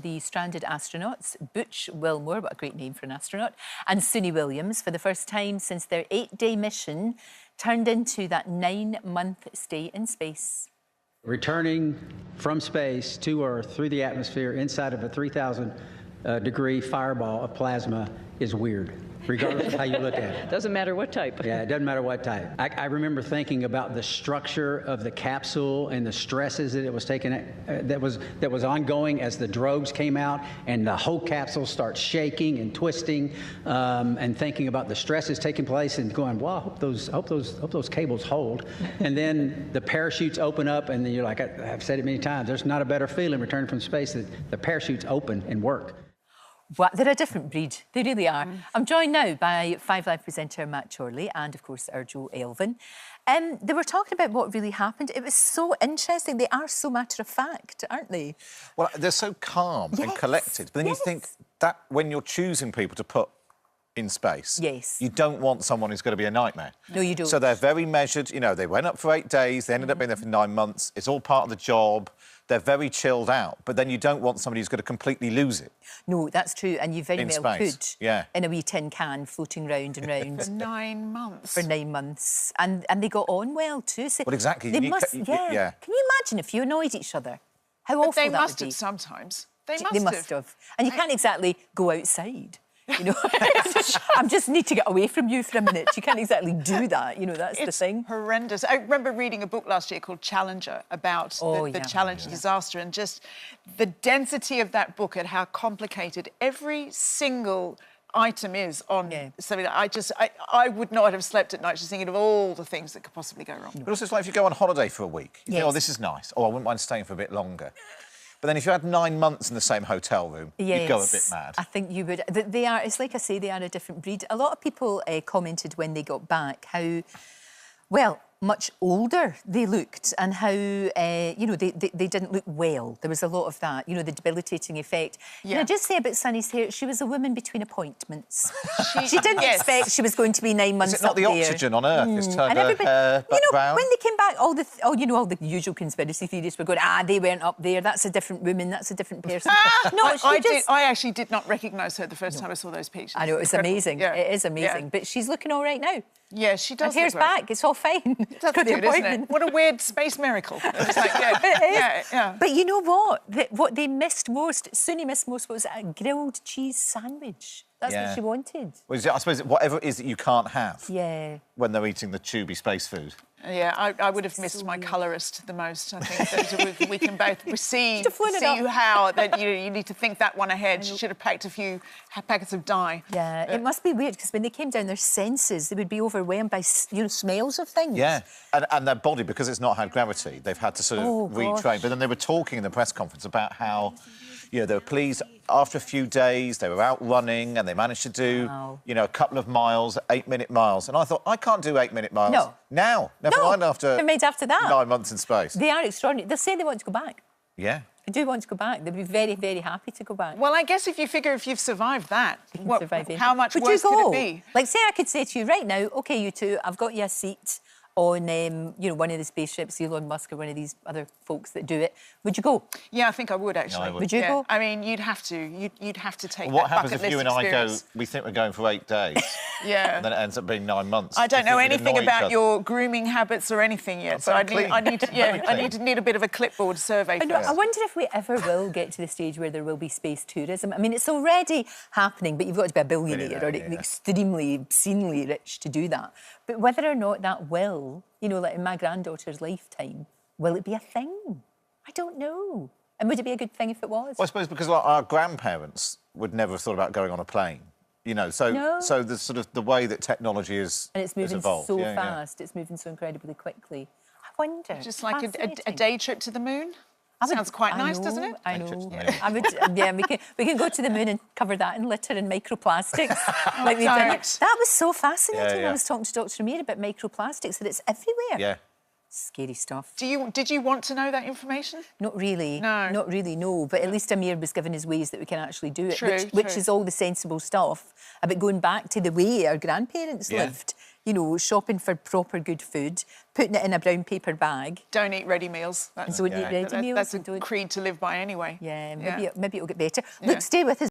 the stranded astronauts, Butch Wilmore, what a great name for an astronaut, and Suni Williams, for the first time since their 8-day mission turned into that 9-month stay in space. Returning from space to Earth through the atmosphere inside of a 3,000-degree fireball of plasma is weird, regardless of how you look at it. Doesn't matter what type. Yeah, it doesn't matter what type. I remember thinking about the structure of the capsule and the stresses that it was taking, that was ongoing as the drogues came out, and the whole capsule starts shaking and twisting, and thinking about the stresses taking place, and going, "Wow, I hope those cables hold." And then the parachutes open up, and then you're like, I've said it many times, there's not a better feeling returning from space that the parachutes open and work. Well, they're a different breed. They really are. I'm joined now by 5 Live presenter Matt Chorley and, of course, our Jo Elvin. They were talking about what really happened. It was so interesting. They are so matter-of-fact, aren't they? Well, they're so calm and collected. But then you think that when you're choosing people to put in space, you don't want someone who's going to be a nightmare. No, you don't. So they're very measured. You know, they went up for 8 days. They ended up being there for 9 months. It's all part of the job. They're very chilled out, but then you don't want somebody who's going to completely lose it. No, that's true, and you very well could. Yeah. In a wee tin can, floating round and round. For 9 months. For 9 months. And they got on well, too. So well, exactly. They must, Can you imagine if you annoyed each other? How awful that would be. They must have sometimes. They must have. And you can't exactly go outside. You know, I just need to get away from you for a minute. You can't exactly do that. You know, that's the thing. It's horrendous. I remember reading a book last year called Challenger about the Challenger disaster, and just the density of that book and how complicated every single item is on something. I would not have slept at night just thinking of all the things that could possibly go wrong. But also, it's like if you go on holiday for a week, you think, oh, this is nice. Oh, I wouldn't mind staying for a bit longer. But then if you had 9 months in the same hotel room, you'd go a bit mad. I think you would. They are, it's like I say, they are a different breed. A lot of people commented when they got back how, well, much older they looked, and how, you know, they didn't look well. There was a lot of that, you know, the debilitating effect. Yeah. Can I just say about Sunny's hair, she was a woman between appointments. She didn't expect she was going to be 9 months up there. Is it not the oxygen on Earth? It's turned her hair brown? When they came back, all the usual conspiracy theorists were going, they weren't up there, that's a different woman, that's a different person. No, I actually did not recognise her the first time I saw those pictures. I know, it was amazing. Yeah. It is amazing. Yeah. But she's looking all right now. Yeah, she does. Her hair's back. It's all fine. That's good, isn't it? What a weird space miracle. It's like, it is. But you know what? What they missed most, Suni missed most, was a grilled cheese sandwich. That's what she wanted. Well, I suppose whatever it is that you can't have when they're eating the tubey space food. Yeah, I would have missed my colourist the most. I think we can both see how that you need to think that one ahead. She should have packed a few packets of dye. Yeah, it must be weird because when they came down, their senses, they would be overwhelmed by smells of things. Yeah, and their body, because it's not had gravity, they've had to sort of retrain. But then they were talking in the press conference about how, you know, they were pleased after a few days, they were out running and they managed to do, you know, a couple of miles, 8-minute miles. And I thought, I can't do 8-minute miles. No. Now. Never mind after... They're made after that. 9 months in space. They are extraordinary. They'll say they want to go back. Yeah. They do want to go back. They'd be very, very happy to go back. Well, I guess if you figure if you've survived that, how much worse could it be? Like, say I could say to you right now, OK, you two, I've got you a seat on, you know, one of the spaceships, Elon Musk or one of these other folks that do it. Would you go? Yeah, I think I would, actually. No, I would. Would you go? I mean, you'd have to. You'd have to take what that happens bucket if you list and I experience. go, we think we're going for 8 days, and then it ends up being 9 months? I don't know anything about your grooming habits or anything yet, so I need a bit of a clipboard survey first. I wonder if we ever will get to the stage where there will be space tourism. I mean, it's already happening, but you've got to be a billionaire or extremely obscenely rich to do that. But whether or not that will, you know, like in my granddaughter's lifetime, will it be a thing? I don't know. And would it be a good thing if it was? Well, I suppose because like, our grandparents would never have thought about going on a plane. You know, so the sort of the way that technology is and it's moving evolved. so fast. It's moving so incredibly quickly. I wonder. Just like a day trip to the moon. Sounds quite nice, doesn't it? I know. I would. Yeah, we can go to the moon and cover that in litter and microplastics. Like we've done. That was so fascinating. I was talking to Dr. Amir about microplastics, that it's everywhere. Yeah. Scary stuff. Did you want to know that information? Not really. No. Not really, no. But at least Amir was given his ways that we can actually do it, True, which is all the sensible stuff about going back to the way our grandparents lived. you know, shopping for proper good food, putting it in a brown paper bag. Don't eat ready meals. Don't eat ready meals. That's a creed to live by anyway. Yeah, maybe it'll get better. Look, stay with us.